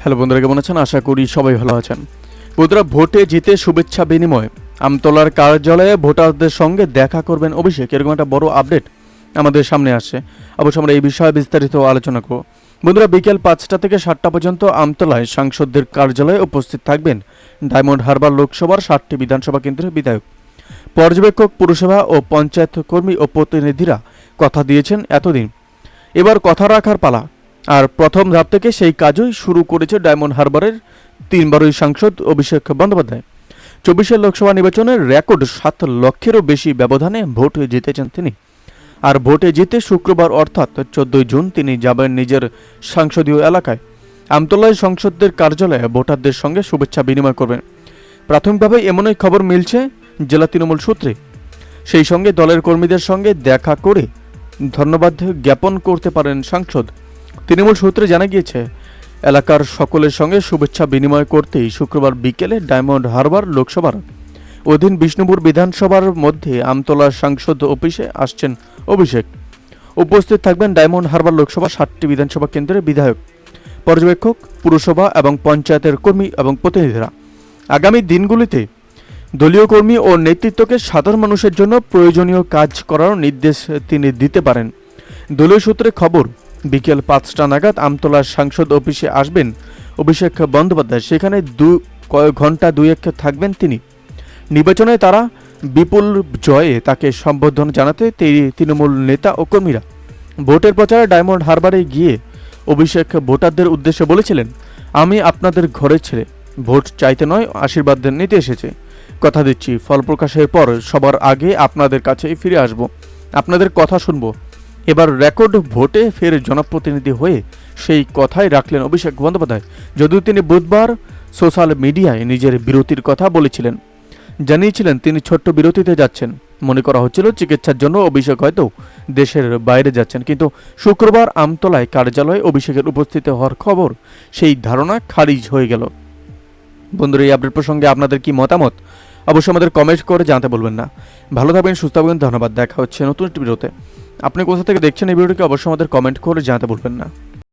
Hello বন্ধুরা, কেমন আছেন? আশা করি সবাই ভালো আছেন। বন্ধুরা, ভোটে জিতে শুভেচ্ছা বিনিময় আমতলার কার্যালয়ে ভোটারদের সঙ্গে দেখা করবেন অভিষেক, এরকম একটা বড় আপডেট আমাদের সামনে আসছে। অবশ্য আমরা এই বিষয়ে বিস্তারিত আলোচনা করব। বন্ধুরা, বিকেল 5টা থেকে 7টা পর্যন্ত আমতলায় সাংসদদের কার্যালয়ে উপস্থিত থাকবেন ডায়মন্ড হারবার লোকসভার 7টি বিধানসভা কেন্দ্রের বিধায়ক, পর্যবেক্ষক, পুরসভা ও পঞ্চায়েত কর্মী ও প্রতিনিধিরা কথা দিয়েছেন এতদিন। এবার কথা রাখার পালা। আর প্রথম ধাপ থেকে সেই কাজই শুরু করেছে ডায়মন্ড হারবারের 3বারই সাংসদ অভিষেক বন্দ্যোপাধ্যায়। 24 লোকসভা নির্বাচনের রেকর্ড 7 লক্ষেরও বেশি ব্যবধানে ভোট জিতেছেন তিনি। আর ভোটে জিতে শুক্রবার অর্থাৎ 14 জুন তিনি যাবেন নিজের সংসদীয় এলাকায়। আমতলায় সংসদদের কার্যালয়ে ভোটারদের সঙ্গে শুভেচ্ছা বিনিময় করবেন। প্রাথমিকভাবে এমনই খবর মিলছে জেলা তৃণমূল সূত্রে। সেই সঙ্গে দলের কর্মীদের সঙ্গে দেখা করে ধন্যবাদ জ্ঞাপন করতে পারেন সাংসদ। তৃণমূল সূত্রে জানা গিয়েছে, এলাকার সকলের সঙ্গে শুভেচ্ছা বিনিময় করতেই শুক্রবার বিকেলে ডায়মন্ড হারবার লোকসভার অধীন বিষ্ণুপুর বিধানসভার মধ্যে আমতলা সাংসদ অফিসে আসছেন অভিষেক। উপস্থিত থাকবেন ডায়মন্ড হারবার লোকসভা 7টি বিধানসভা কেন্দ্রের বিধায়ক, পর্যবেক্ষক, পুরসভা এবং পঞ্চায়েতের কর্মী এবং প্রতিনিধিরা। আগামী দিনগুলিতে দলীয় কর্মী ও নেতৃত্বকে সাধারণ মানুষের জন্য প্রয়োজনীয় কাজ করার নির্দেশ তিনি দিতে পারেন। দলীয় সূত্রে খবর, বিকেল 5টা নাগাদ আমতলার সাংসদ অফিসে আসবেন অভিষেক বন্দ্যোপাধ্যায়। সেখানে ঘন্টা দুয়েক থাকবেন তিনি। নির্বাচনে তারা বিপুল জয়ে তাকে সম্বোধন জানাতে তৃণমূল নেতা ও কর্মীরা। ভোটের প্রচারে ডায়মন্ড হারবারে গিয়ে অভিষেক ভোটারদের উদ্দেশ্যে বলেছিলেন, আমি আপনাদের ঘরের ছেলে, ভোট চাইতে নয় আশীর্বাদ নিতে এসেছে। কথা দিচ্ছি, ফল প্রকাশের পর সবার আগে আপনাদের কাছেই ফিরে আসব, আপনাদের কথা শুনবো। এবার রেকর্ড ভোটে ফের জনপ্রতিনিধি হয়ে সেই কথাই রাখলেন অভিষেক বন্দ্যোপাধ্যায়। যদিও তিনি বুধবার সোশ্যাল মিডিয়ায় নিজের বিরতির কথা বলেছিলেন, জানিয়েছিলেন তিনি ছোট্ট বিরতিতে যাচ্ছেন। মনে করা হচ্ছিল চিকিৎসার জন্য অভিষেক হয়তো দেশের বাইরে যাচ্ছেন, কিন্তু শুক্রবার আমতলায় কার্যালয়ে অভিষেকের উপস্থিতি হওয়ার খবর সেই ধারণা খারিজ হয়ে গেল। বন্ধুরা, এই আপডেট প্রসঙ্গে আপনাদের কি মতামত অবশ্যই আমাদের কমেন্ট করে জানাতে বলবেন না। ভালো থাকবেন, সুস্থ থাকবেন, ধন্যবাদ। দেখা হচ্ছে নতুন একটি ভিডিওতে। আপনি কোথা থেকে দেখছেন এই ভিডিওটিকে অবশ্যই আমাদের কমেন্ট করে জানাতে বলবেন না।